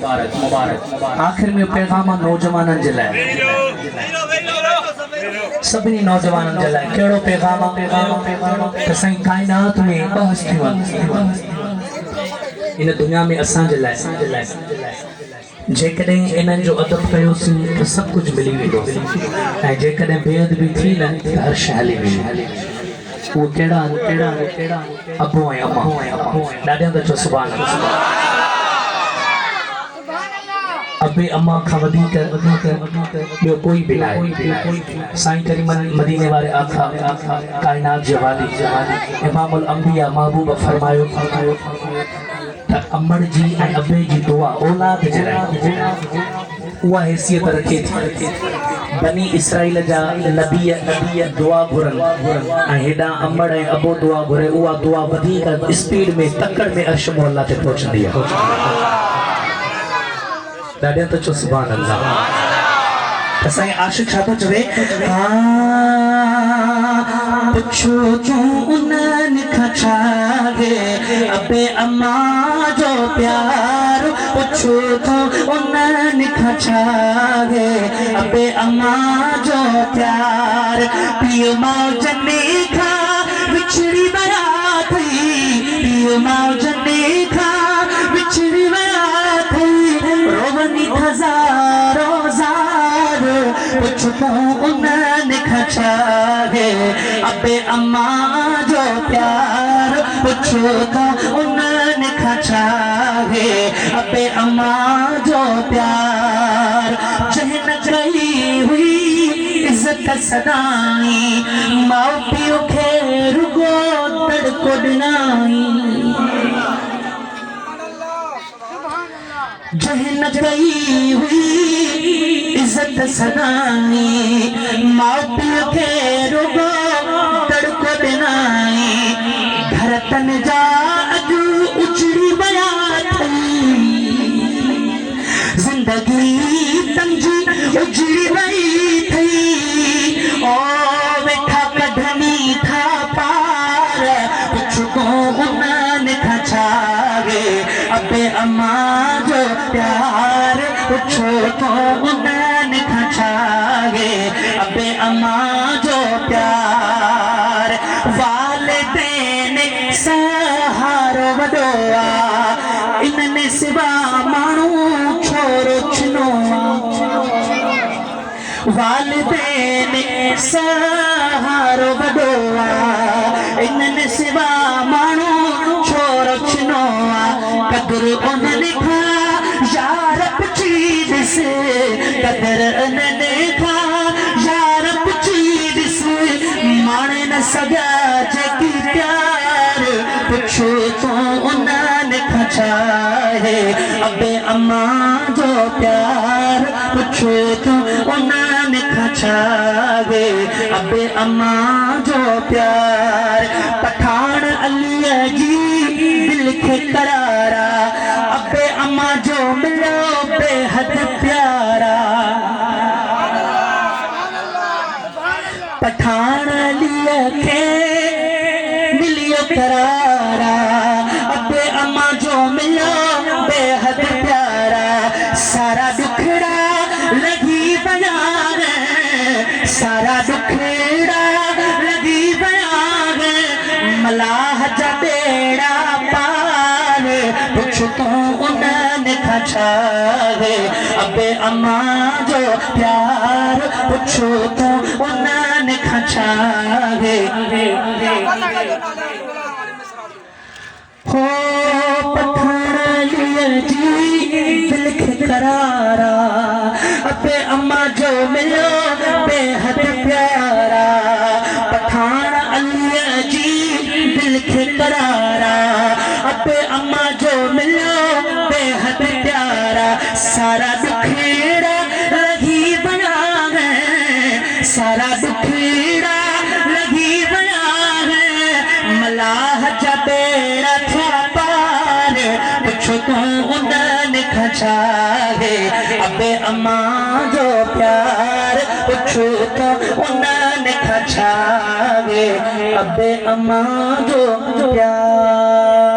आखिर में पैगाम नौजवान जिलाए सभी नौजवान जिलाए केड़ो पैगाम सही कायनात में बहस थी इन दुनिया में असां जिलाए जेकॾहिं इन्हनि जो अदब कयोसीं त सभु कुझु मिली वेंदो ऐं जेकॾहिं बेअदबी थी न त हर शइ हली वेंदी वो केड़ा अबो ऐं अम्मा ॾाढा त चओ सुभाणे अबे अम्मा खां वधीक ॿियो कोई बि न आहे साईं करीम मदीने वारे आखा कायनात जे वाली इमामुल अंबिया महबूब फरमायो त अम्मड़ जी ऐं अबे जी दुआ औलाद जे लाइ उहा हैसियत रखे थी बनी इसराइल जा नबी दुआ घुरनि ऐं हेॾां अम्मड़ ऐं अबो दुआ घुरे उहा दुआ वधीक स्पीड में तकड़ में अर्श मोहल्ला ते पहुचंदी आहे ॾाढा त चओ सुभाणे अल्लाह असांजे आशिक़ छा थो चवे पुछो तूं उन्हनि खां छा गे अबे अम्मा जो प्यार पुछो तूं उन्हनि खां छा गे अबे अम्मा जो प्यार पियो मौजने खां विछड़ी विया थई पियो मौजने खां विछड़ी विया थई रोवनी हज़ारो ज़ार पुछो तूं उन्हनि खां छा गे अबे अम्मा जो प्यार पुछो तूं उन्हनि खां छा गे अबे अम्मा जो प्यार जंहिं न कई हुई इज़त सदाई माउ पीउ खे रुगो तड़को ॾिनाई जंहिं न कई हुई इज़त सदाई माउ पीउ खे रुगो तड़को ॾिनाई घर तन जा अॼु उजड़ी विया थई ज़िंदगी तंजी उजड़ी वई थई ओ वेठा कढनी था पार पुछो उन्हनि खां छा गे अबे अम्मा जो प्यार पुछो तो उन्हनि खां छा गे अबे अम्मा जो प्यार वालिदैन सहारो वॾो आहे इन्हनि सिवा माण्हू छोरो छिनो वालिदैन सहारो वॾो आहे इन्हनि सिवा माण्हू छोरो छिनो कदर उन्हनि खां यार पुछी ॾिस कदर उन्हनि खां यार पुछी ॾिस माणे न सघिया जेकी प्यार पुछो तूं उन्हनि खां छा आहे अबे अम्मा जो प्यार पुछो तूं उन्हनि खां छा आहे अबे अम्मा जो प्यार पठान अलीअ जी दिल खे करारा अबे अम्मा जो मिलो बेहद प्यारा पठान अलीअ खे मिलियो करारा अबे अम्मा जो मिलो बेहद प्यारा सारा दुखड़ा लगी बयान सारा दुखड़ा लगी बयान मलाह जा बेड़ा पार पुछो तूं उन्हनि खां छा गे अबे अम्मा जो प्यार पुछो तूं उन्हनि खां छा गे हो पठान जी दिल खे करारा अबे अम्मा जो मिलो बेहद प्यारा पठान अलीअ जी दिल खे करारा अबे अम्मा जो मिलो बेहद प्यारा सारा दुखेड़ा लगी बना है सारा दुखेड़ा लगी बना है मलाह जा बेड़ा था पार पुछो तूं उन्हनि खां छा आहे अबे अम्मा जो प्यार पुछो तूं उन्हनि खां छा आहे अबे अम्मा जो प्यार